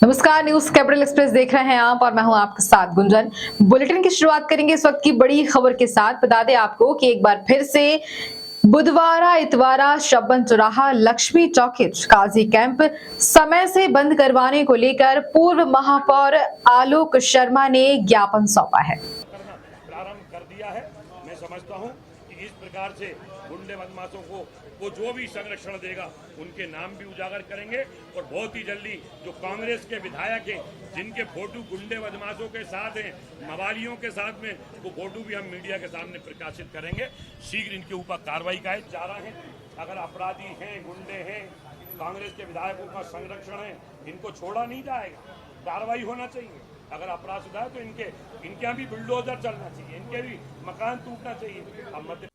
नमस्कार, news capital express देख रहे हैं आप और मैं हूं आपके साथ गुंजन। बुलेटिन की शुरुआत करेंगे इस वक्त की बड़ी खबर के साथ। बता दें आपको कि एक बार फिर से बुधवारा इतवारा शबन चौराहा लक्ष्मी चौकिट काजी कैंप समय से बंद करवाने को लेकर पूर्व महापौर आलोक शर्मा ने ज्ञापन सौंपा है। प्रारंभ कर दिया है। मैं समझता हूं कि इस प्रकार से गुंडे बदमाशों को वो जो भी संरक्षण देगा उनके नाम भी उजागर करेंगे और बहुत ही जल्दी जो कांग्रेस के विधायक हैं जिनके फोटो गुंडे बदमाशों के साथ हैं, मवालियों के साथ में, वो फोटो भी हम मीडिया के सामने प्रकाशित करेंगे। शीघ्र इनके ऊपर कार्रवाई का जा रहा है। अगर अपराधी हैं, गुंडे हैं, कांग्रेस के विधायकों का संरक्षण है, इनको छोड़ा नहीं जाएगा, कार्रवाई होना चाहिए। अगर अपराध सुधा है तो इनके यहाँ भी बुलडोजर चलना चाहिए, इनके भी मकान टूटना चाहिए। अब मध्य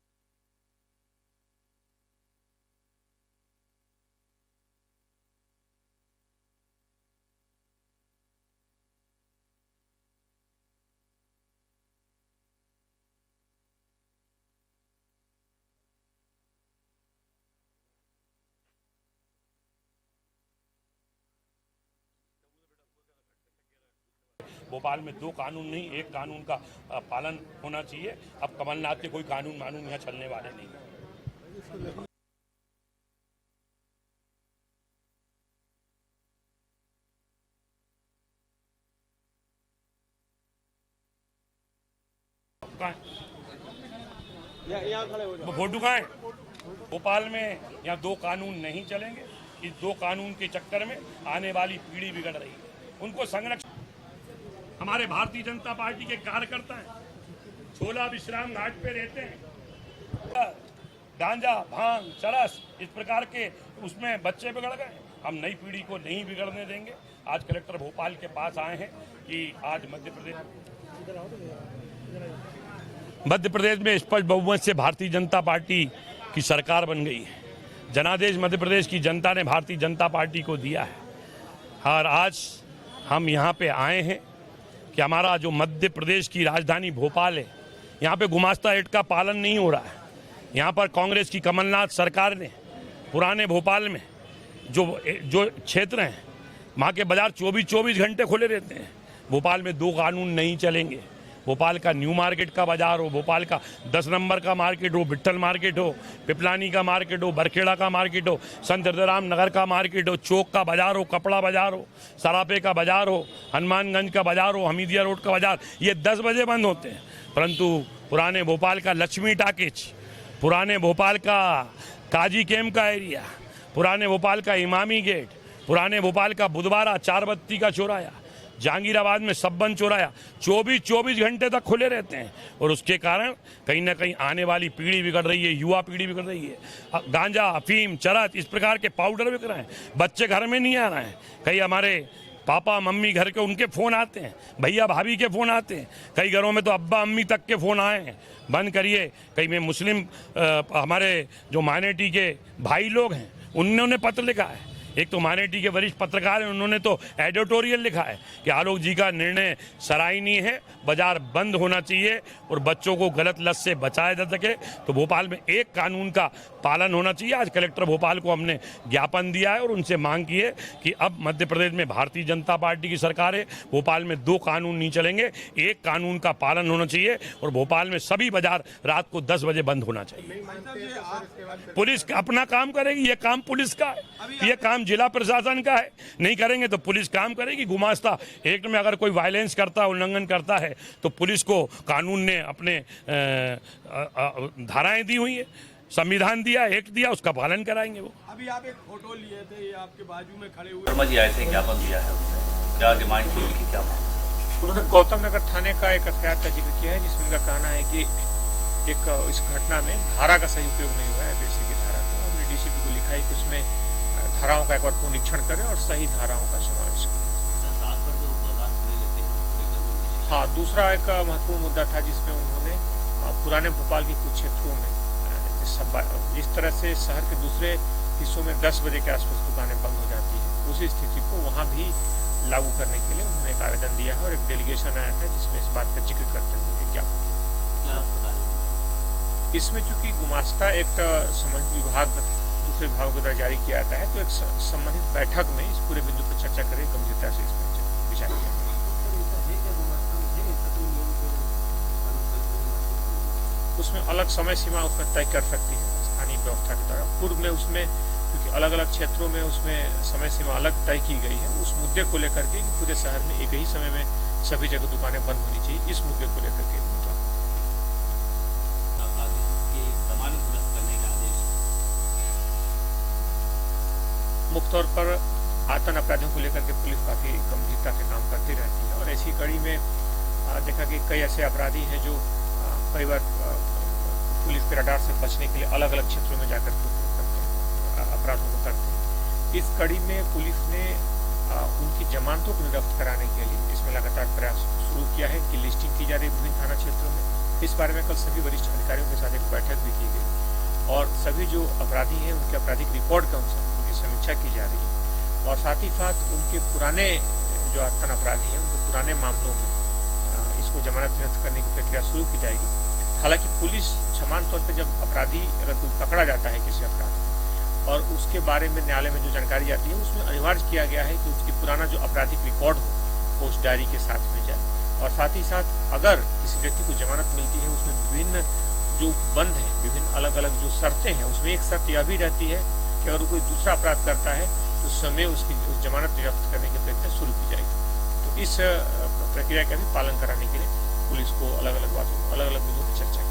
भोपाल में दो कानून नहीं, एक कानून का पालन होना चाहिए। अब कमलनाथ के कोई कानून मानून यहाँ चलने वाले नहीं। फोटो कहाँ है? भोपाल में यहाँ दो कानून नहीं चलेंगे। इस दो कानून के चक्कर में आने वाली पीढ़ी बिगड़ रही है। उनको संरक्षण हमारे भारतीय जनता पार्टी के कार्यकर्ता हैं, छोला विश्राम घाट पे रहते हैं, गांजा, भांग, चरस इस प्रकार के उसमें बच्चे बिगड़ गए। हम नई पीढ़ी को नहीं बिगड़ने देंगे। आज कलेक्टर भोपाल के पास आए हैं कि आज मध्य प्रदेश में स्पष्ट बहुमत से भारतीय जनता पार्टी की सरकार बन गई है। जनादेश मध्य प्रदेश की जनता ने भारतीय जनता पार्टी को दिया है और आज हम यहाँ पे आए हैं कि हमारा जो मध्य प्रदेश की राजधानी भोपाल है, यहाँ पे गुमास्ता एक्ट का पालन नहीं हो रहा है। यहाँ पर कांग्रेस की कमलनाथ सरकार ने पुराने भोपाल में जो क्षेत्र हैं वहाँ के बाजार 24 घंटे खुले रहते हैं। भोपाल में दो कानून नहीं चलेंगे। भोपाल का न्यू मार्केट का बाजार हो, भोपाल का 10 नंबर का मार्केट हो, विट्ठल मार्केट हो, पिपलानी का मार्केट हो, बरखेड़ा का मार्केट हो, संत हृदयराम नगर का मार्केट हो, चौक का बाजार हो, कपड़ा बाजार हो, सरापे का बाजार हो, हनुमानगंज का बाजार हो, हमीदिया रोड का बाजार, ये 10 बजे बंद होते हैं। परंतु पुराने भोपाल का लक्ष्मी टाकिज, पुराने भोपाल का काजी कैंप का एरिया, पुराने भोपाल का इमामी गेट, पुराने भोपाल का बुधवारा चारबत्ती का चौराया, जहांगीराबाद में सबन चौराया 24 घंटे तक खुले रहते हैं और उसके कारण कहीं ना कहीं आने वाली पीढ़ी बिगड़ रही है, युवा पीढ़ी बिगड़ रही है। गांजा, अफीम, चरस इस प्रकार के पाउडर बिक रहे हैं। बच्चे घर में नहीं आ रहे हैं। कई हमारे पापा मम्मी घर के उनके फ़ोन आते हैं, भैया भाभी के फ़ोन आते हैं, कई घरों में तो अब्बा अम्मी तक के फ़ोन आए हैं, बंद करिए। कई में मुस्लिम हमारे जो माइनॉरिटी के भाई लोग हैं उन्होंने पत्र लिखा है। एक तो माइनॉरिटी के वरिष्ठ पत्रकार हैं, उन्होंने तो एडिटोरियल लिखा है कि आलोक जी का निर्णय सराहनीय है, बाजार बंद होना चाहिए और बच्चों को गलत लत से बचाया जा सके। तो भोपाल में एक कानून का पालन होना चाहिए। आज कलेक्टर भोपाल को हमने ज्ञापन दिया है और उनसे मांग की है कि अब मध्य प्रदेश में भारतीय जनता पार्टी की सरकार है। भोपाल में दो कानून नहीं चलेंगे, एक कानून का पालन होना चाहिए और भोपाल में सभी बाजार रात को 10 बजे बंद होना चाहिए। पुलिस अपना काम करेगी, ये काम पुलिस का है, ये काम जिला प्रशासन का है। नहीं करेंगे तो पुलिस काम करेगी। गुमास्ता एक्ट में अगर कोई वायलेंस करता है, उल्लंघन करता है तो पुलिस को कानून ने अपने धाराएं दी हुई है, संविधान दिया, एक्ट दिया, उसका पालन कराएंगे। वो अभी आप एक फोटो लिए थे, ये आपके बाजू में खड़े हुए शर्मा जी आए थे, ज्ञापन दिया है उसने, क्या डिमांड थी उनकी, क्या मांग? उन्होंने गौतम नगर थाने का एक एफआईआर का जिक्र किया है जिसमें उनका कहना है कि एक इस घटना में धारा का सही उपयोग नहीं हुआ है, एफएससी की धारा का। हमने डीसीपी को लिखा है कि उसमें धाराओं का एक बार पुनरीक्षण करें और सही धाराओं का समावेश करें। हाँ, दूसरा एक महत्वपूर्ण मुद्दा था जिसमें उन्होंने पुराने भोपाल के कुछ क्षेत्रों में जिस तरह से शहर के दूसरे हिस्सों में 10 बजे के आसपास दुकानें बंद हो जाती है, उसी स्थिति को वहाँ भी लागू करने के लिए उन्होंने एक आवेदन दिया है और एक डेलीगेशन आया था जिसमें इस बात का जिक्र करते हुए ज्ञापन किया। इसमें चूंकि गुमास्ता एक्ट संबंधित विभाग दूसरे विभागों के द्वारा जारी किया जाता है, तो एक संबंधित बैठक में इस पूरे बिंदु पर चर्चा करें, गंभीरता से इस पर विचार किया। उसमें अलग समय सीमा उसमें तय कर सकती है स्थानीय व्यवस्था के द्वारा। पूर्व में उसमें क्योंकि अलग अलग क्षेत्रों में उसमें समय सीमा अलग तय की गई है, उस मुद्दे को लेकर के पूरे शहर में एक ही समय में सभी जगह दुकानें बंद होनी चाहिए, इस मुद्दे को लेकर के मुख्य तौर पर आतंक अपराधियों को लेकर के पुलिस काफी गंभीरता से काम करती रहती है, और ऐसी कड़ी में देखा कि कई ऐसे अपराधी हैं जो कई बार पुलिस के रडार से बचने के लिए अलग अलग क्षेत्रों में जाकर अपराधों को करते हैं। इस कड़ी में पुलिस ने उनकी जमानतों को निरस्त कराने के लिए इसमें लगातार प्रयास शुरू किया है। इनकी लिस्टिंग की जा रही है विभिन्न थाना क्षेत्रों में। इस बारे में कल सभी वरिष्ठ अधिकारियों के साथ एक बैठक भी की गई, और सभी जो अपराधी हैं उनके आपराधिक रिकॉर्ड के अनुसार उनकी समीक्षा की जा रही है, और साथ ही साथ उनके पुराने जो आतंक अपराधी हैं उनके पुराने मामलों में इसको जमानत निरस्त करने की प्रक्रिया शुरू की जाएगी। हालांकि पुलिस समान तौर पर जब अपराधी अगर कोई पकड़ा जाता है किसी अपराध में और उसके बारे में न्यायालय में जो जानकारी आती है, उसमें अनिवार्य किया गया है कि उसकी पुराना जो आपराधिक रिकॉर्ड हो वो उस डायरी के साथ में जाए, और साथ ही साथ अगर किसी व्यक्ति को जमानत मिलती है उसमें विभिन्न जो बंद है, विभिन्न अलग अलग जो शर्तें हैं, उसमें एक शर्त यह भी रहती है कि अगर कोई दूसरा अपराध करता है तो उस समय उसकी उस जमानत निरस्त करने की प्रक्रिया शुरू की जाएगी। तो इस प्रक्रिया का भी पालन कराने के लिए पुलिस को अलग अलग बातों अलग अलग बिंदुओं पर चर्चा की।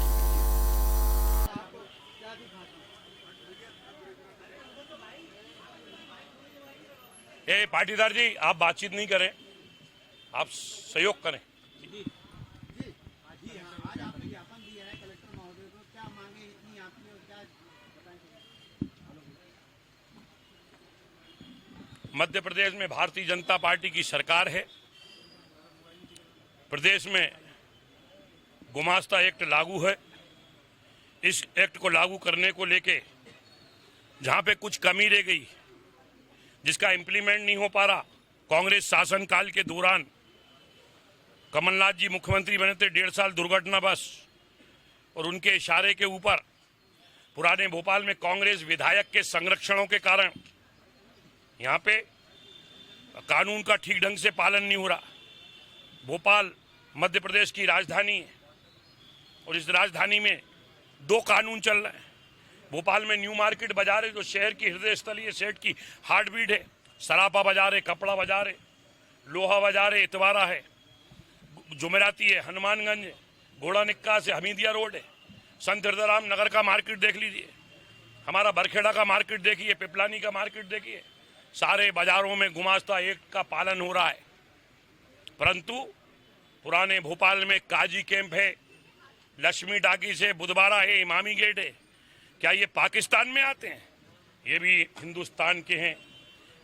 ए पाटीदार जी, आप बातचीत नहीं करें, आप सहयोग करें। मध्य प्रदेश में भारतीय जनता पार्टी की सरकार है। प्रदेश में गुमास्ता एक्ट लागू है। इस एक्ट को लागू करने को लेके जहां पे कुछ कमी रह गई, जिसका इम्प्लीमेंट नहीं हो पा रहा, कांग्रेस शासनकाल के दौरान कमलनाथ जी मुख्यमंत्री बने थे, 1.5 साल दुर्घटना बस, और उनके इशारे के ऊपर पुराने भोपाल में कांग्रेस विधायक के संरक्षणों के कारण यहाँ पे कानून का ठीक ढंग से पालन नहीं हो रहा। भोपाल मध्य प्रदेश की राजधानी है, और इस राजधानी में 2 कानून चल रहे हैं। भोपाल में न्यू मार्केट बाजार है, जो शहर की हृदय स्थली है, शहर की हार्ट बीट है। सरापा बाजार है, कपड़ा बाजार है, लोहा बाजार है, इतवारा है, जुमेराती है, हनुमानगंज है, घोड़ा निक्का से हमीदिया रोड है, संत हृदयराम नगर का मार्केट देख लीजिए, हमारा बरखेड़ा का मार्केट देखिए, पिपलानी का मार्केट देखिए। सारे बाजारों में गुमास्ता एक्ट का पालन हो रहा है। परंतु पुराने भोपाल में काजी कैंप है, लक्ष्मी टाकीज है, बुधवारा है, इमामी गेट है। क्या ये पाकिस्तान में आते हैं? ये भी हिंदुस्तान के हैं।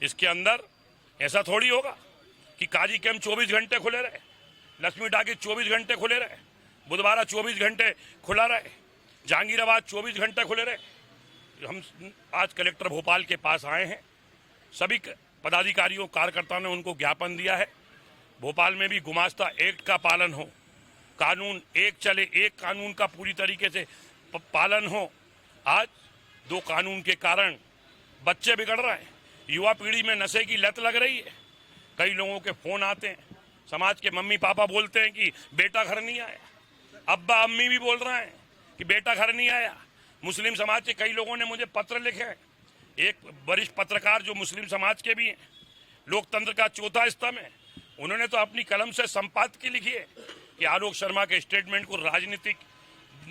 इसके अंदर ऐसा थोड़ी होगा कि काजी कैंप 24 घंटे खुले रहे, लक्ष्मी टाकीज 24 घंटे खुले रहे, बुधवारा 24 घंटे खुला रहे, जहांगीराबाद 24 घंटे खुले रहे। हम आज कलेक्टर भोपाल के पास आए हैं, सभी पदाधिकारियों कार्यकर्ताओं ने उनको ज्ञापन दिया है, भोपाल में भी गुमास्ता एक्ट का पालन हो, कानून एक चले, एक कानून का पूरी तरीके से पालन हो। आज 2 कानून के कारण बच्चे बिगड़ रहे हैं, युवा पीढ़ी में नशे की लत लग रही है। कई लोगों के फोन आते हैं, समाज के मम्मी पापा बोलते हैं कि बेटा घर नहीं आया, अब्बा अम्मी भी बोल रहे हैं कि बेटा घर नहीं आया। मुस्लिम समाज के कई लोगों ने मुझे पत्र लिखे हैं। एक वरिष्ठ पत्रकार जो मुस्लिम समाज के भी हैं, लोकतंत्र का चौथा स्तंभ है, उन्होंने तो अपनी कलम से संपादकीय लिखी है कि आलोक शर्मा के स्टेटमेंट को राजनीतिक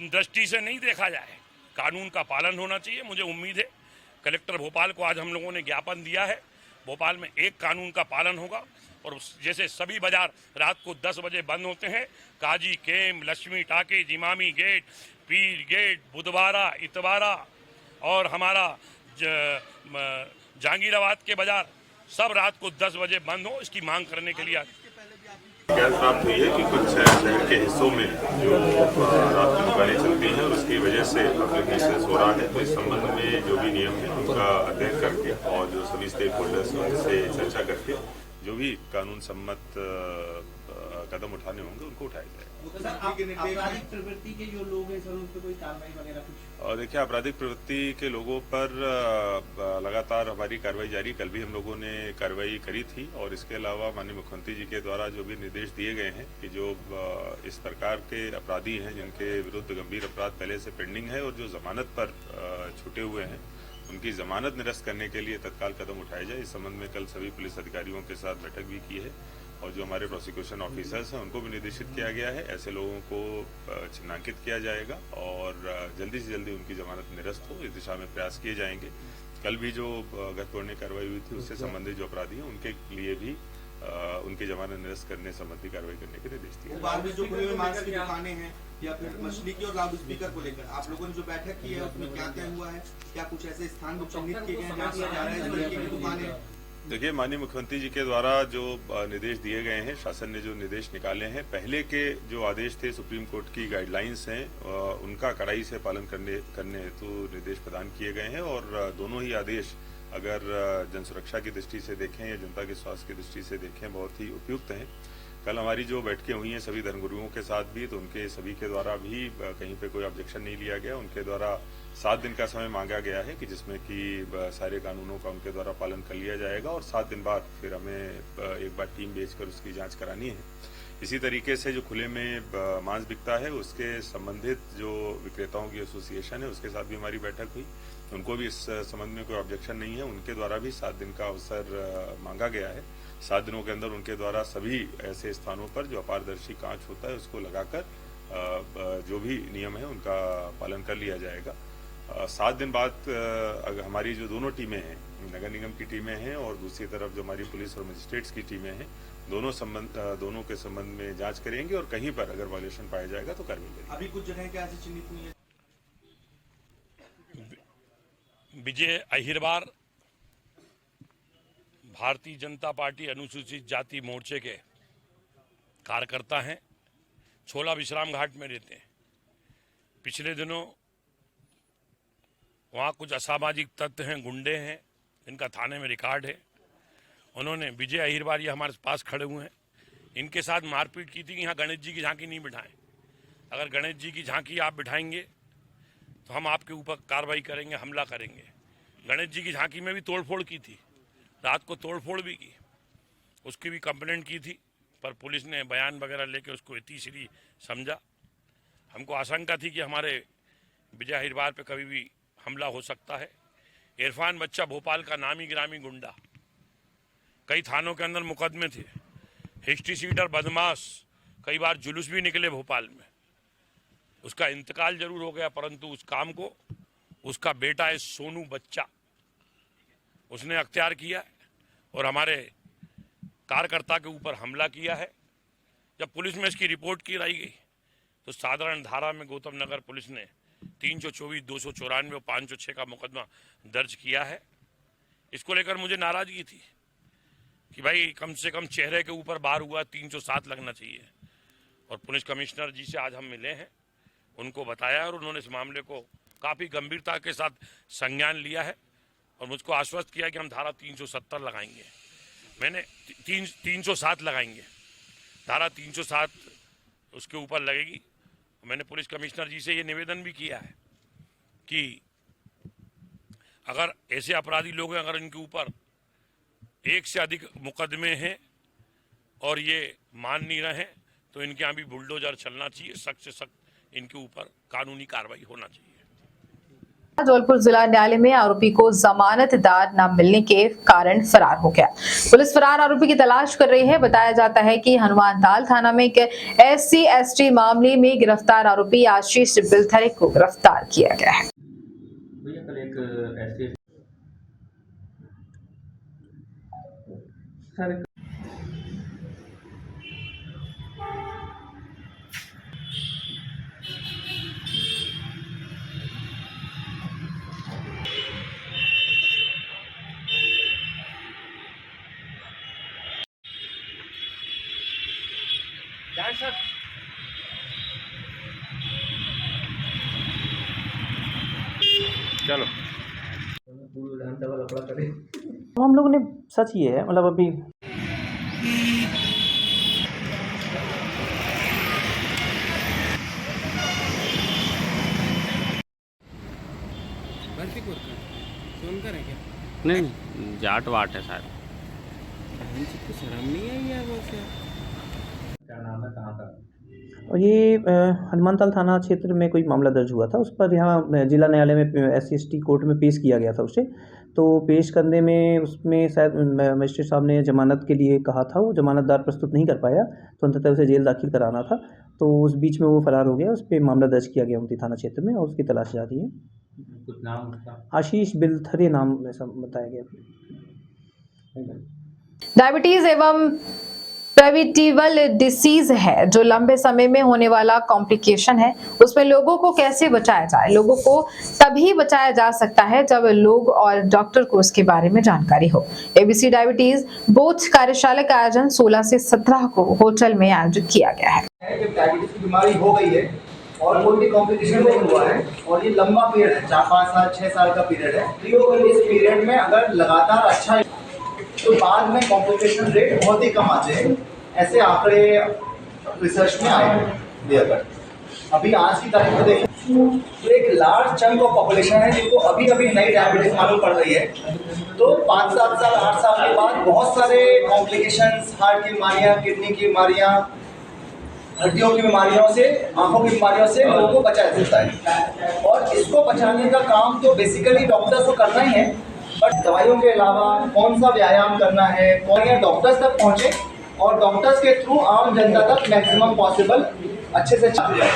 दृष्टि से नहीं देखा जाए, कानून का पालन होना चाहिए। मुझे उम्मीद है कलेक्टर भोपाल को आज हम लोगों ने ज्ञापन दिया है, भोपाल में एक कानून का पालन होगा, और जैसे सभी बाजार रात को 10 बजे बंद होते हैं, Qazi camp, Lakshmi talkies, Imami gate, Peer gate, Budhwara, Itwara और हमारा जहांगीराबाद के बाजार सब रात को 10 बजे बंद हो, इसकी मांग करने के लिए ज्ञान प्राप्त हुई है कि कुछ शहर के हिस्सों में जो रात की दुकानें चलती हैं उसकी वजह से पब्लिक न्यूसेंस हो रहा है। तो इस संबंध में जो भी नियम है उनका अध्ययन करके और जो सभी स्टेक होल्डर्स से चर्चा करके जो भी कानून सम्मत कदम उठाने होंगे उनको उठाया जाएगा। आपराधिक प्रवृत्ति के जो लोग हैं सर उन पर कोई कार्रवाई वगैरह कुछ? और देखिए, आपराधिक प्रवृत्ति के लोगों पर लगातार हमारी कार्रवाई जारी। कल भी हम लोगों ने कार्रवाई करी थी और इसके अलावा माननीय मुख्यमंत्री जी के द्वारा जो भी निर्देश दिए गए हैं कि जो इस प्रकार के अपराधी हैं जिनके विरुद्ध गंभीर अपराध पहले से पेंडिंग है और जो जमानत पर छूटे हुए हैं उनकी जमानत निरस्त करने के लिए तत्काल कदम उठाए जाए। इस संबंध में कल सभी पुलिस अधिकारियों के साथ बैठक भी की है और जो हमारे प्रोसिक्यूशन ऑफिसर्स हैं उनको भी निर्देशित किया गया है। ऐसे लोगों को चिन्हांकित किया जाएगा और जल्दी से जल्दी उनकी जमानत निरस्त हो इस दिशा में प्रयास किए जाएंगे। कल भी जो गतपूर्णे कार्रवाई हुई थी उससे संबंधित जो अपराधी हैं उनके लिए भी उनकी जमानत निरस्त करने संबंधी कार्रवाई करने के निर्देश दिए। बाद में जो खुले में मांस की दुकानें हैं या फिर मछली की और लाउड स्पीकर को लेकर आप लोगों ने जो बैठक की है उसमें क्या तय हुआ है? क्या कुछ ऐसे स्थान चिन्हित किए गए हैं जहाँ किया जा रहा है इस तरीके की दुकानें? देखिए, माननीय मुख्यमंत्री जी के द्वारा जो निर्देश दिए गए हैं, शासन ने जो निर्देश निकाले हैं, पहले के जो आदेश थे सुप्रीम कोर्ट की गाइडलाइंस हैं उनका कड़ाई से पालन करने हेतु निर्देश प्रदान किए गए हैं और दोनों ही आदेश अगर जन सुरक्षा की दृष्टि से देखें या जनता के स्वास्थ्य की दृष्टि से देखें बहुत ही उपयुक्त हैं। कल हमारी जो बैठकें हुई हैं सभी धर्मगुरुओं के साथ भी, तो उनके सभी के द्वारा भी कहीं पे कोई ऑब्जेक्शन नहीं लिया गया। उनके द्वारा 7 दिन का समय मांगा गया है कि जिसमें कि सारे कानूनों का उनके द्वारा पालन कर लिया जाएगा और 7 दिन बाद फिर हमें एक बार टीम भेजकर उसकी जांच करानी है। इसी तरीके से जो खुले में मांस बिकता है उसके संबंधित जो विक्रेताओं की एसोसिएशन है उसके साथ भी हमारी बैठक हुई। उनको भी इस संबंध में कोई ऑब्जेक्शन नहीं है। उनके द्वारा भी 7 दिन का अवसर मांगा गया है। 7 दिनों के अंदर उनके द्वारा सभी ऐसे स्थानों पर जो अपारदर्शी कांच होता है उसको लगाकर जो भी नियम है उनका पालन कर लिया जाएगा। 7 दिन बाद हमारी जो दोनों टीमें हैं, नगर निगम की टीमें हैं और दूसरी तरफ जो हमारी पुलिस और मजिस्ट्रेट्स की टीमें हैं, दोनों के संबंध में जांच करेंगे और कहीं पर अगर वायलेशन पाया जाएगा तो कार्रवाई करेंगे। अभी कुछ जगह क्या ऐसी चिन्हित हुई है? विजय अहिरवार भारतीय जनता पार्टी अनुसूचित जाति मोर्चे के कार्यकर्ता हैं, छोला विश्राम घाट में रहते हैं। पिछले दिनों वहाँ कुछ असामाजिक तत्व हैं, गुंडे हैं, इनका थाने में रिकॉर्ड है। उन्होंने विजय अहिरवार ये हमारे पास खड़े हुए हैं, इनके साथ मारपीट की थी कि यहाँ गणेश जी की झांकी नहीं बिठाएं। अगर गणेश जी की झांकी आप बिठाएंगे तो हम आपके ऊपर कार्रवाई करेंगे, हमला करेंगे। गणेश जी की झांकी में भी तोड़फोड़ की थी, रात को तोड़फोड़ भी की, उसकी भी कंप्लेंट की थी, पर पुलिस ने बयान वगैरह लेके उसको तीसरी समझा। हमको आशंका थी कि हमारे विजय अहिरवार पे कभी भी हमला हो सकता है। इरफान बच्चा भोपाल का नामी गिरामी गुंडा, कई थानों के अंदर मुकदमे थे, हिस्ट्री सीटर बदमाश, कई बार जुलूस भी निकले भोपाल में। उसका इंतकाल जरूर हो गया, परंतु उस काम को उसका बेटा है सोनू बच्चा, उसने अख्तियार किया और हमारे कार्यकर्ता के ऊपर हमला किया है। जब पुलिस में इसकी रिपोर्ट की गई तो साधारण धारा में गौतम नगर पुलिस ने 324, 294 और 506 का मुकदमा दर्ज किया है। इसको लेकर मुझे नाराजगी थी कि भाई कम से कम चेहरे के ऊपर बार हुआ, 307 लगना चाहिए। और पुलिस कमिश्नर जी से आज हम मिले हैं, उनको बताया और उन्होंने इस मामले को काफ़ी गंभीरता के साथ संज्ञान लिया है और मुझको आश्वस्त किया कि हम धारा 370 लगाएंगे। मैंने 307 लगाएंगे, धारा 307 उसके ऊपर लगेगी। मैंने पुलिस कमिश्नर जी से ये निवेदन भी किया है कि अगर ऐसे अपराधी लोग हैं, अगर इनके ऊपर एक से अधिक मुकदमे हैं और ये मान नहीं रहे तो इनके यहाँ भी बुलडोजर चलना चाहिए, सख्त से सख्त इनके ऊपर कानूनी कार्रवाई होना चाहिए। धौलपुर जिला न्यायालय में आरोपी को जमानतदार न मिलने के कारण फरार हो गया। पुलिस फरार आरोपी की तलाश कर रही है। बताया जाता है कि हनुमानताल थाना में एक SC/ST मामले में गिरफ्तार आरोपी आशीष बिलथरे को गिरफ्तार किया गया है। चलो हम लोगों ने सच ये है, मतलब अभी भर्ती कोर का सोनकर है क्या? नहीं जाट वाट है शायद। को शर्म नहीं आई यार वैसे। और ये हनुमानताल थाना क्षेत्र में कोई मामला दर्ज हुआ था, उस पर यहाँ जिला न्यायालय में SC/ST कोर्ट में पेश किया गया था उसे। तो पेश करने में उसमें शायद मजिस्ट्रेट साहब ने जमानत के लिए कहा था, वो जमानतदार प्रस्तुत नहीं कर पाया, तो अंततः उसे जेल दाखिल कराना था। तो उस बीच में वो फरार हो गया, उस पर मामला दर्ज किया गया उमती थाना क्षेत्र में और उसकी तलाश जारी है। कुछ नाम उसका? आशीष बिलथरे नाम ऐसा बताया गया। डायबिटीज एवं प्रेविटिवल डिसीज है जो लंबे समय में होने वाला कॉम्प्लिकेशन है, उसमें लोगों को कैसे बचाया जाए। लोगों को तभी बचाया जा सकता है जब लोग और डॉक्टर को उसके बारे में जानकारी हो। ABC डायबिटीज बोथ कार्यशाला का आयोजन 16 से 17 को होटल में आयोजित किया गया है। जब डायबिटीज की बीमारी हो गई है और कोई भी कॉम्प्लिकेशन नहीं हुआ है और ये लंबा पीरियड है, 4-5 साल 6 साल का पीरियड है, तो इस पीरियड में अगर लगातार अच्छा तो बाद में कॉम्प्लिकेशन रेट बहुत ही कम आते हैं। ऐसे आंकड़े रिसर्च में आए हैं। अगर अभी आज की तारीख में देखें तो एक लार्ज चंक ऑफ पॉपुलेशन है जिनको अभी अभी नई डायबिटीज मालूम पड़ रही है। तो 5-7 साल 8 साल के बाद बहुत सारे कॉम्प्लिकेशंस, हार्ट की बीमारियां, किडनी की बीमारियां, हड्डियों की बीमारियों से, आंखों की बीमारियों से लोगों को बचाया जाता है। और इसको बचाने का काम तो बेसिकली डॉक्टर्स को करना ही है, बट दवाइयों के अलावा कौन सा व्यायाम करना है, कौन या डॉक्टर्स तक पहुँचे और डॉक्टर्स के थ्रू आम जनता तक मैक्सिमम पॉसिबल अच्छे से चल जाए।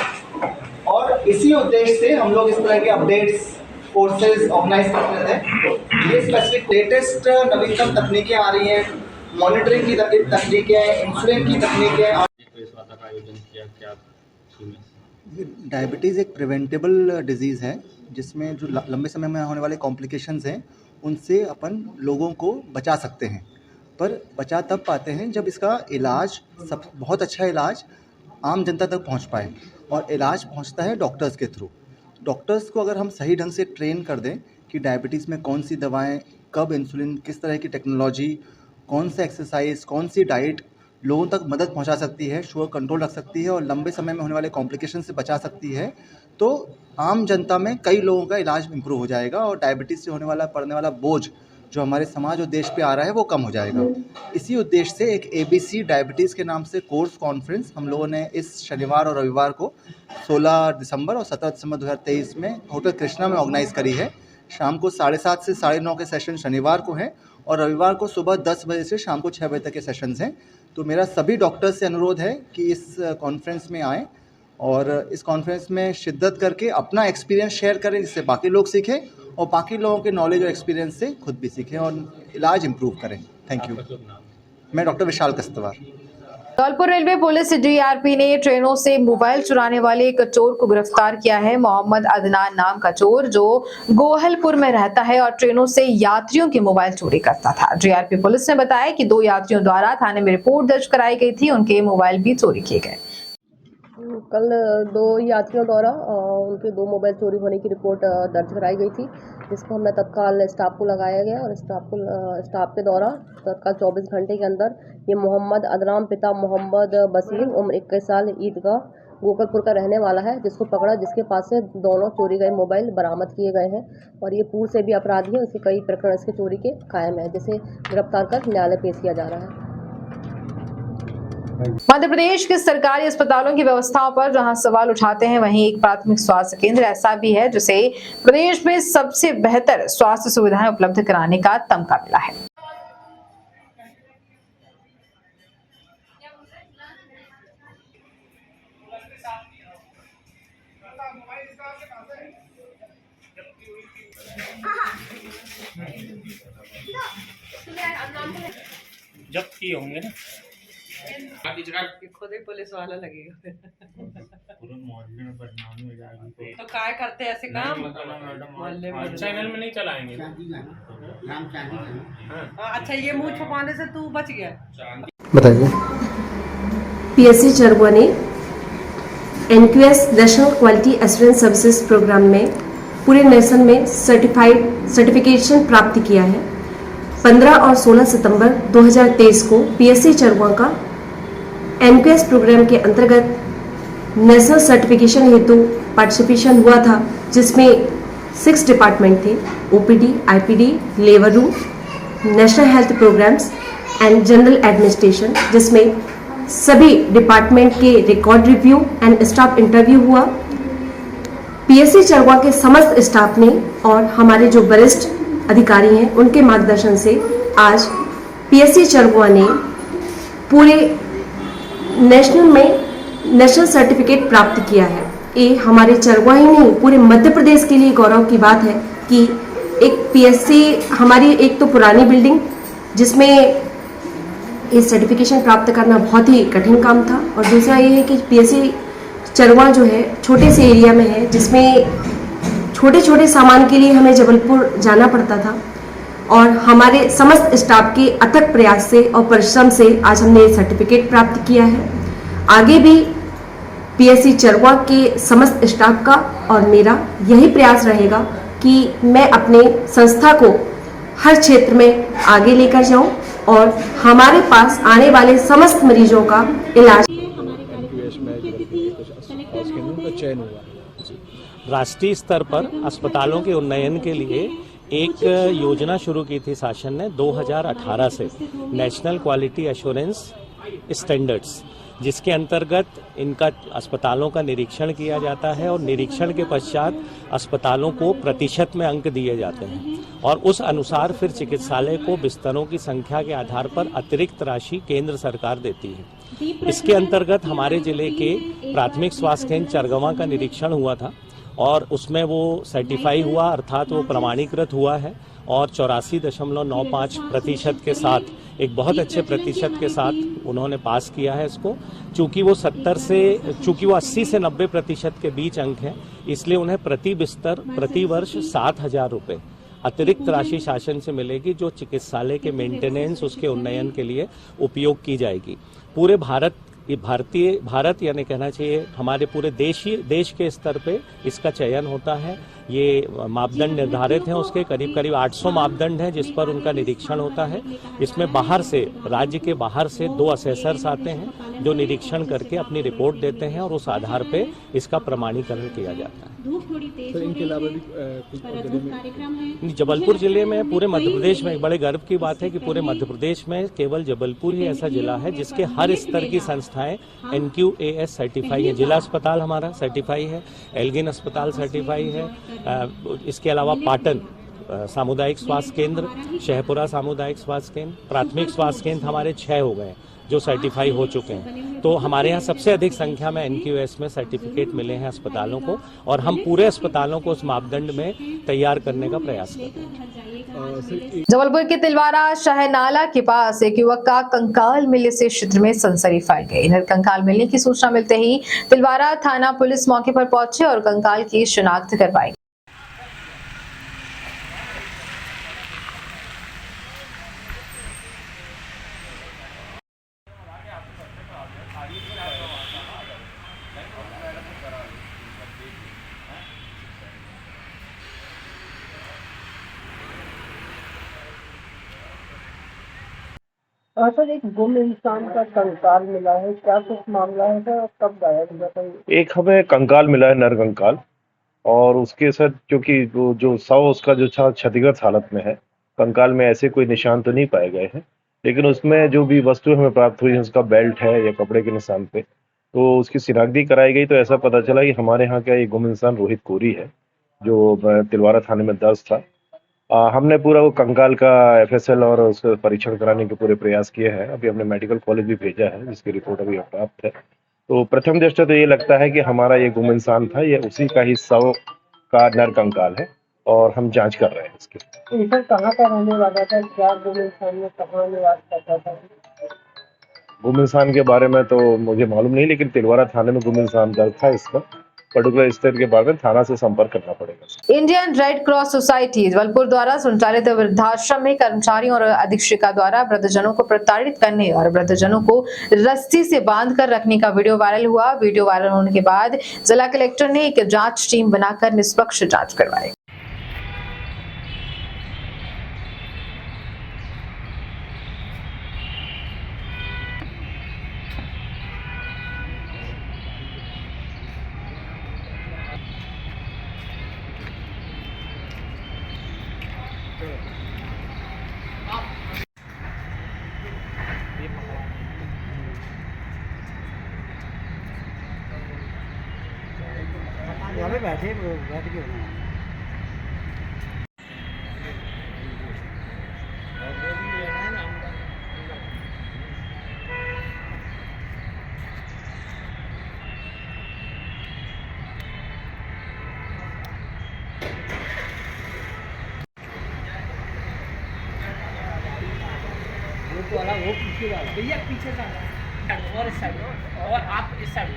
और इसी उद्देश्य से हम लोग इस तरह के अपडेट्स, कोर्सेज ऑर्गेनाइज करते हैं। ये स्पेसिफिक लेटेस्ट नवीनतम तकनीकें आ रही हैं, मॉनिटरिंग की तकनीकें, इंसुलिन की तकनीकें। डायबिटीज़ एक प्रिवेंटेबल डिजीज़ है जिसमें जो लंबे समय में होने वाले कॉम्प्लिकेशंस हैं उनसे अपन लोगों को बचा सकते हैं। पर बचा तब पाते हैं जब इसका इलाज, सब बहुत अच्छा इलाज आम जनता तक पहुंच पाए। और इलाज पहुंचता है डॉक्टर्स के थ्रू। डॉक्टर्स को अगर हम सही ढंग से ट्रेन कर दें कि डायबिटीज़ में कौन सी दवाएं, कब इंसुलिन, किस तरह की टेक्नोलॉजी, कौन सा एक्सरसाइज, कौन सी डाइट लोगों तक मदद पहुंचा सकती है, शुगर कंट्रोल रख सकती है और लंबे समय में होने वाले कॉम्प्लिकेशन से बचा सकती है, तो आम जनता में कई लोगों का इलाज इम्प्रूव हो जाएगा और डायबिटीज़ से होने वाला, पड़ने वाला बोझ जो हमारे समाज और देश पे आ रहा है वो कम हो जाएगा। इसी उद्देश्य से एक ABC डायबिटीज़ के नाम से कोर्स कॉन्फ्रेंस हम लोगों ने इस शनिवार और रविवार को 16 दिसंबर और 17 दिसंबर 2023 में होटल कृष्णा में ऑर्गेनाइज़ करी है। शाम को 7:30 से 9:30 के सेशन शनिवार को हैं और रविवार को सुबह 10 बजे से शाम को 6 बजे तक के सेशंस हैं। तो मेरा सभी डॉक्टर्स से अनुरोध है कि इस कॉन्फ्रेंस में आएँ और इस कॉन्फ्रेंस में शिद्दत करके अपना एक्सपीरियंस शेयर करें, जिससे बाकी लोग सीखें और बाकी लोगों के नॉलेज और एक्सपीरियंस से खुद भी सीखें और इलाज इम्प्रूव करें। Thank you. मैं डॉक्टर विशाल कस्तवार। धौलपुर रेलवे पुलिस DRP ने ट्रेनों से मोबाइल चुराने वाले एक चोर को गिरफ्तार किया है। मोहम्मद अदनान नाम का चोर जो गोहलपुर में रहता है और ट्रेनों से यात्रियों के मोबाइल चोरी करता था। DRP पुलिस ने बताया कि 2 यात्रियों द्वारा थाने में रिपोर्ट दर्ज कराई गई थी, उनके मोबाइल भी चोरी किए गए। कल 2 यात्रियों द्वारा उनके 2 मोबाइल चोरी होने की रिपोर्ट दर्ज कराई गई थी, जिसको हमने तत्काल स्टाफ को लगाया गया और स्टाफ के द्वारा तत्काल 24 घंटे के अंदर ये मोहम्मद अदनान पिता मोहम्मद बसीर उम्र 21 साल ईदगाह गोकलपुर का रहने वाला है, जिसको पकड़ा, जिसके पास से दोनों चोरी गए मोबाइल बरामद किए गए हैं और ये पूर्व से भी अपराधी है। इसके कई प्रकरण इसके चोरी के कायम है, जिसे गिरफ्तार कर न्यायालय पेश किया जा रहा है। मध्य प्रदेश के सरकारी अस्पतालों की व्यवस्थाओं पर जहां सवाल उठाते हैं, वहीं एक प्राथमिक स्वास्थ्य केंद्र ऐसा भी है जिसे प्रदेश में सबसे बेहतर स्वास्थ्य सुविधाएं उपलब्ध कराने का तमगा मिला है। जब्त किए होंगे ना, खुद ही पुलिस वाला लगेगा फिर। पूरे मोहल्ले में बदनामी हो जाएगी। तो काय करते ऐसे काम मोहल्ले में चैनल में नहीं चलाएंगे। अच्छा, ये मुंह छुपाने से तू बच गया। बताइए। PSC चरवा ने NQS national quality assurance services programme में पूरे नेशन में सर्टिफिकेशन प्राप्त किया है। 15 और 16 सितंबर 2023 को पीएससी चरवा का एनक्यूएस प्रोग्राम के अंतर्गत नेशनल सर्टिफिकेशन हेतु पार्टिसिपेशन हुआ था, जिसमें 6 डिपार्टमेंट थे: OPD, IPD, labour room, national health programmes and general administration, जिसमें सभी डिपार्टमेंट के record review and staff interview हुआ। पीएससी चरवा के समस्त स्टाफ ने और हमारे जो वरिष्ठ अधिकारी हैं उनके मार्गदर्शन से आज पीएससी चरवा ने पूरे नेशनल सर्टिफिकेट प्राप्त किया है। ये हमारे चरवा ही नहीं, पूरे मध्य प्रदेश के लिए गौरव की बात है कि एक पीएससी, हमारी एक तो पुरानी बिल्डिंग जिसमें ये सर्टिफिकेशन प्राप्त करना बहुत ही कठिन काम था, और दूसरा ये है कि पीएससी चरवा जो है छोटे से एरिया में है, जिसमें छोटे छोटे सामान के लिए हमें जबलपुर जाना पड़ता था, और हमारे समस्त स्टाफ के अथक प्रयास से और परिश्रम से आज हमने सर्टिफिकेट प्राप्त किया है। आगे भी पीएससी चरवा के समस्त स्टाफ का और मेरा यही प्रयास रहेगा कि मैं अपने संस्था को हर क्षेत्र में आगे लेकर जाऊं और हमारे पास आने वाले समस्त मरीजों का इलाज। राष्ट्रीय स्तर पर अस्पतालों के उन्नयन के लिए एक योजना शुरू की थी शासन ने 2018 से, नेशनल क्वालिटी एश्योरेंस स्टैंडर्ड्स, जिसके अंतर्गत इनका अस्पतालों का निरीक्षण किया जाता है और निरीक्षण के पश्चात अस्पतालों को प्रतिशत में अंक दिए जाते हैं और उस अनुसार फिर चिकित्सालय को बिस्तरों की संख्या के आधार पर अतिरिक्त राशि केंद्र सरकार देती है। इसके अंतर्गत हमारे जिले के प्राथमिक स्वास्थ्य केंद्र चरगवा का निरीक्षण हुआ था और उसमें वो सर्टिफाई हुआ, अर्थात वो प्रमाणीकृत हुआ है और 84.95% के साथ, एक बहुत अच्छे प्रतिशत के साथ उन्होंने पास किया है इसको। चूंकि वो 80 से 90% के बीच अंक हैं, इसलिए उन्हें प्रति बिस्तर प्रति वर्ष 7,000 रुपये अतिरिक्त राशि शासन से मिलेगी, जो चिकित्सालय के मेंटेनेंस, उसके उन्नयन के लिए उपयोग की जाएगी। पूरे भारत यानी कहना चाहिए हमारे पूरे देश के स्तर पे इसका चयन होता है। ये मापदंड निर्धारित हैं, उसके करीब 800 मापदंड हैं जिस पर उनका निरीक्षण होता है। इसमें बाहर से, राज्य के बाहर से 2 असेसर्स आते हैं जो निरीक्षण करके अपनी रिपोर्ट देते हैं और उस आधार पे इसका प्रमाणीकरण किया जाता है। इनके अलावा भी जबलपुर जिले में, पूरे मध्य प्रदेश में एक बड़े गर्व की बात है कि पूरे मध्य प्रदेश में केवल जबलपुर ही ऐसा जिला है जिसके हर स्तर की संस्थाएं NQAS सर्टिफाई है। जिला अस्पताल हमारा सर्टिफाई है, एल्गिन अस्पताल सर्टिफाई है, इसके अलावा पाटन सामुदायिक स्वास्थ्य केंद्र, शहपुरा सामुदायिक स्वास्थ्य केंद्र, प्राथमिक स्वास्थ्य केंद्र हमारे 6 हो गए जो सर्टिफाई हो चुके हैं। तो हमारे यहाँ सबसे अधिक संख्या में NQAS में सर्टिफिकेट मिले हैं अस्पतालों को और हम पूरे अस्पतालों को उस मापदंड में तैयार करने का प्रयास करते हैं। जबलपुर के तिलवारा शाहनाला के पास एक युवक का कंकाल मिलने से क्षेत्र में सनसनी फैल गई। इधर कंकाल मिलने की सूचना मिलते ही तिलवारा थाना पुलिस मौके पर पहुंचे और कंकाल की शिनाख्त करवाई। सर, एक गुम इंसान का कंकाल मिला है, क्या कुछ मामला है सर, कब गायब हुआ था? एक हमें कंकाल मिला है, नर कंकाल, और उसके साथ क्योंकि जो शव उसका जो क्षतिग्रस्त हालत में है, कंकाल में ऐसे कोई निशान तो नहीं पाए गए हैं, लेकिन उसमें जो भी वस्तु हमें प्राप्त हुई है, उसका बेल्ट है या कपड़े के निशान पे, तो उसकी शिनाख्ती कराई गई तो ऐसा पता चला कि हमारे यहाँ का ये गुम इंसान रोहित कोरी है जो तिलवारा थाने में दर्ज था। हमने पूरा वो कंकाल का FSL और उसका परीक्षण कराने के पूरे प्रयास किए हैं। अभी हमने मेडिकल कॉलेज भी भेजा है जिसकी रिपोर्ट अभी प्राप्त है। तो प्रथम दृष्टया तो ये लगता है कि हमारा ये गुम इंसान था, ये उसी का ही शव का नर कंकाल है और हम जांच कर रहे हैं इसकी। सर, कहाँ का रहने वाला था, क्या गुम इंसान में कहाँ निवास करता था? गुम इंसान के बारे में तो मुझे मालूम नहीं, लेकिन तिलवारा थाने में गुम इंसान दर्ज था। इसका पर्टिकुलर स्टेट के बारे में थाना से संपर्क करना पड़ेगा। Indian red cross society Jabalpur द्वारा संचालित वृद्धाश्रम में कर्मचारियों और अधीक्षिका द्वारा वृद्धजनों को प्रताड़ित करने और वृद्धजनों को रस्सी से बांधकर रखने का वीडियो वायरल हुआ। वीडियो वायरल होने के बाद जिला कलेक्टर ने एक जांच टीम बनाकर निष्पक्ष जांच करवाई। बैठे बैठ के वो वाला वो पीछे वाला भैया पीछे का और इस साइड और आप इस साइड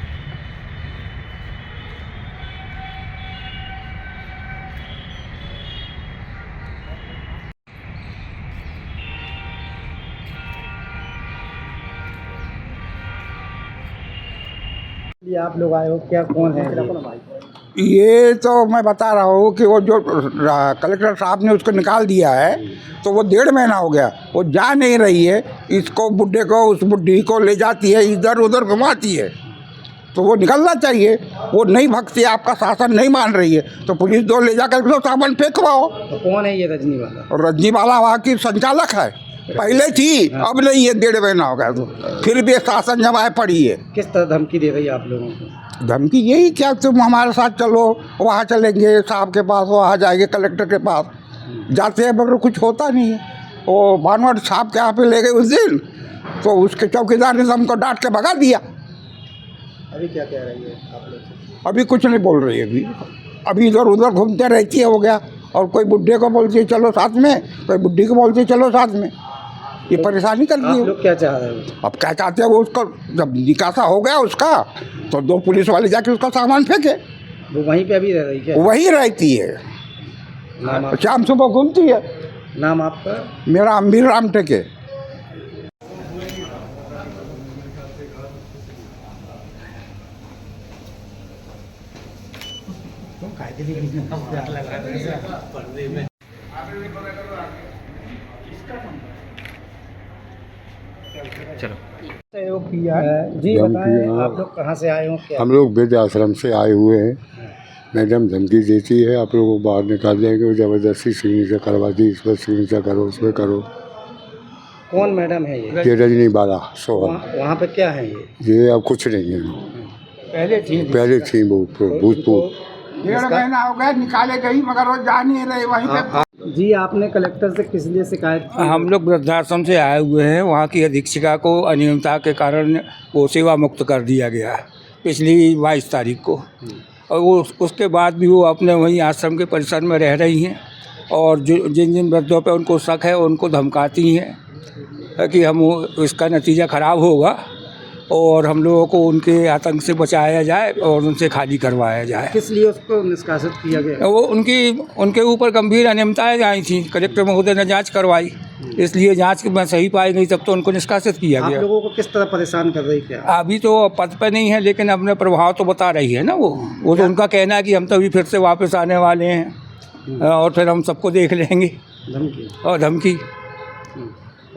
आप लोग आए हो क्या कौन है ये तो मैं बता रहा हूँ कि वो जो कलेक्टर साहब ने उसको निकाल दिया है तो वो 1.5 महीना हो गया, वो जा नहीं रही है। इसको बुढ़े को उस बुढ़ी को ले जाती है, इधर उधर घुमाती है, तो वो निकलना चाहिए। वो नहीं भगती, आपका शासन नहीं मान रही है तो पुलिस दो ले जाकर तो सामान फेंकवाओ। तो कौन है ये रजनी वाला? रजनी वाला वहाँ की संचालक है, पहले थी, अब नहीं है, 1.5 महीना हो गया तो फिर भी शासन जमाए पड़ी है। किस तरह धमकी दे रही है आप लोगों को? धमकी यही क्या, तुम हमारे साथ चलो, वहाँ चलेंगे साहब के पास, वहाँ जाएंगे कलेक्टर के पास, जाते हैं मगर कुछ होता नहीं है। वो भानवट साहब के यहाँ पे ले गए उस दिन तो उसके चौकीदार ने हमको डांट के भगा दिया। अभी क्या कह रही है आप लोग? अभी कुछ नहीं बोल रही है, अभी इधर उधर घूमते रहती है, हो गया। और कोई बुढ़े को बोलती है चलो साथ में, कोई बुढ़ी को बोलती है चलो साथ में, ये परेशानी करती है। आप लोग क्या चाह रहे हो? अब क्या चाहते हैं, वो उसको जब निकासा हो गया उसका तो 2 पुलिस वाले जाके उसका सामान फेंके। वो वहीं पे अभी रह रही है? वहीं रहती है, शाम सुबह घूमती है। नाम आपका? मेरा अम्बीर राम टेके। चलो सहयोग किया है जी, बताएं आप लोग कहाँ से आए हो? क्या हम लोग वृद्ध आश्रम से आए हुए हैं। मैडम धमकी देती है आप लोगों को बाहर निकाल देंगे, ज़बरदस्ती सिग्नेचर करवा दी, इस पर सिग्नेचर करो, उसमें करो। कौन मैडम है ये? ये रजनी बाला सोहन। वहाँ पे क्या है ये अब कुछ नहीं है, पहले थी वो भूतपूर्व। 1.5 महीना हो गया, निकाले गई मगर वो जा नहीं रहे वहीं पे। जी आपने कलेक्टर से किस लिए शिकायत की? हम लोग वृद्धाश्रम से आए हुए हैं। वहाँ की अधीक्षिका को अनियमितता के कारण वो सेवा मुक्त कर दिया गया पिछली 22 तारीख को, और वो उसके बाद भी वो अपने वहीं आश्रम के परिसर में रह रही हैं और जिन जिन वृद्धों पे उनको शक है उनको धमकाती हैं कि हम इसका नतीजा ख़राब होगा और हम लोगों को उनके आतंक से बचाया जाए और उनसे खाली करवाया जाए। किस लिए उसको निष्कासित किया गया? वो उनके ऊपर गंभीर अनियमितताएं आई थी, कलेक्टर महोदय ने जांच करवाई, इसलिए जांच में सही पाई गई तब तो उनको निष्कासित किया गया। आप लोगों को किस तरह परेशान कर रही क्या? अभी तो पद पे नहीं है लेकिन अपने प्रभाव तो बता रही है ना। वो तो उनका कहना है कि हम तो अभी फिर से वापस आने वाले हैं और फिर हम सबको देख लेंगे। धमकी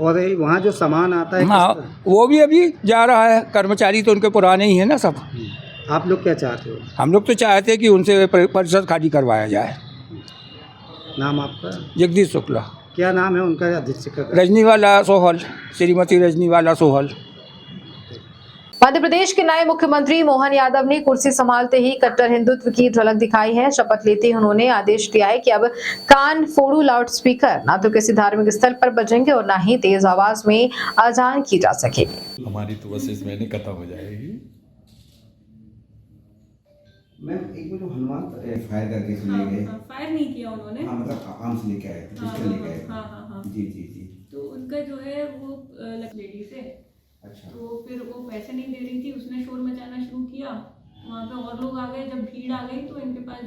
और वहाँ जो सामान आता है हाँ वो भी अभी जा रहा है, कर्मचारी तो उनके पुराने ही हैं ना सब। आप लोग क्या चाहते हो? हम लोग तो चाहते हैं कि उनसे परिसर खाली करवाया जाए। नाम आपका? जगदीश शुक्ला। क्या नाम है उनका अधीक्षक? रजनीवाला सोहल, श्रीमती रजनीवाला सोहल। मध्य प्रदेश के नए मुख्यमंत्री मोहन यादव ने कुर्सी संभालते ही कट्टर हिंदुत्व की झलक दिखाई है। शपथ लेते ही उन्होंने आदेश दिया है कि अब कान फोड़ू लाउडस्पीकर ना तो किसी धार्मिक स्थल पर बजेंगे और ना ही तेज आवाज में अजान की जा सकेगी। हमारी तो बस इस महीने खत्म हो जाएगी। मैम एक मिनट, हनुमान फायर करके ले गए? फायर नहीं किया उन्होंने। हाँ मतलब आर्म्स लेके आए थे, पिस्टल लेके आए थे। हाँ। जी। तो उनका जो है वो लेडी से, अच्छा, तो फिर वो पैसे नहीं दे रही थी, उसने शोर मचाना शुरू किया। वहाँ पे और लोग आ गए, जब भीड़ आ गई तो इनके पास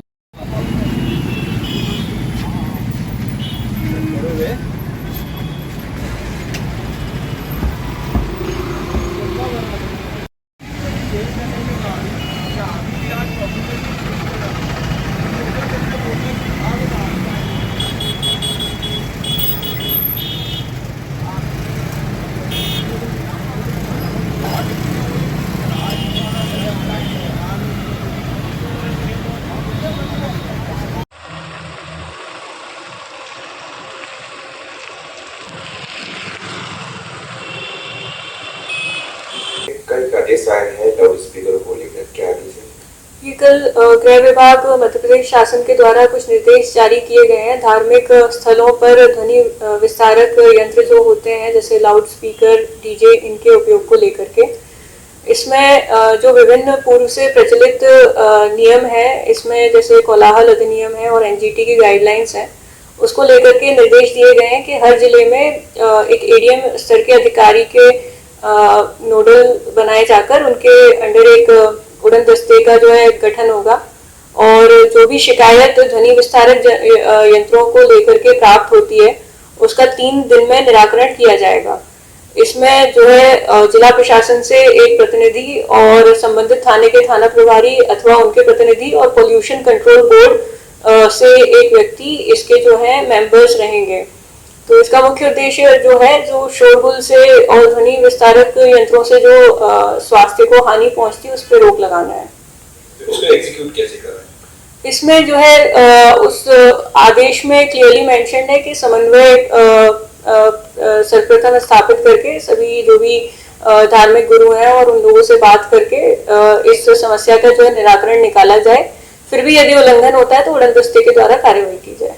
कल प्रदेश आए हैं लाउड स्पीकर को लेकर, क्या ये कल गृह विभाग मध्य प्रदेश शासन के द्वारा कुछ निर्देश जारी किए गए हैं। धार्मिक स्थलों पर ध्वनि विस्तारक यंत्र जो होते हैं जैसे लाउड स्पीकर, डीजे, इनके उपयोग को लेकर के इसमें जो विभिन्न पूर्व से प्रचलित नियम है, इसमें जैसे कोलाहल अधिनियम है और एनजीटी की गाइडलाइंस है, उसको लेकर के निर्देश दिए गए हैं कि हर जिले में एक एडीएम स्तर के अधिकारी के नोडल बनाए जाकर उनके अंडर एक उड़न दस्ते का जो है गठन होगा और जो भी शिकायत ध्वनि विस्तारक यंत्रों को लेकर के प्राप्त होती है उसका 3 दिन में निराकरण किया जाएगा। इसमें जो है जिला प्रशासन से एक प्रतिनिधि और संबंधित थाने के थाना प्रभारी अथवा उनके प्रतिनिधि और पोल्यूशन कंट्रोल बोर्ड से एक व्यक्ति इसके जो है मेंबर्स रहेंगे। तो इसका मुख्य उद्देश्य जो है जो शोरगुल से और ध्वनि विस्तारक यंत्रों से जो स्वास्थ्य को हानि पहुंचती है उस पर रोक लगाना है। उसको एग्जीक्यूट कैसे कर रहे हैं? इसमें जो है उस आदेश में क्लियरली मेंशन है कि समन्वय सर्वप्रथम स्थापित करके सभी जो भी धार्मिक गुरु हैं और उन लोगों से बात करके इस समस्या का जो है निराकरण निकाला जाए। फिर भी यदि उल्लंघन होता है तो उड़न दस्ते के द्वारा कार्रवाई की जाए।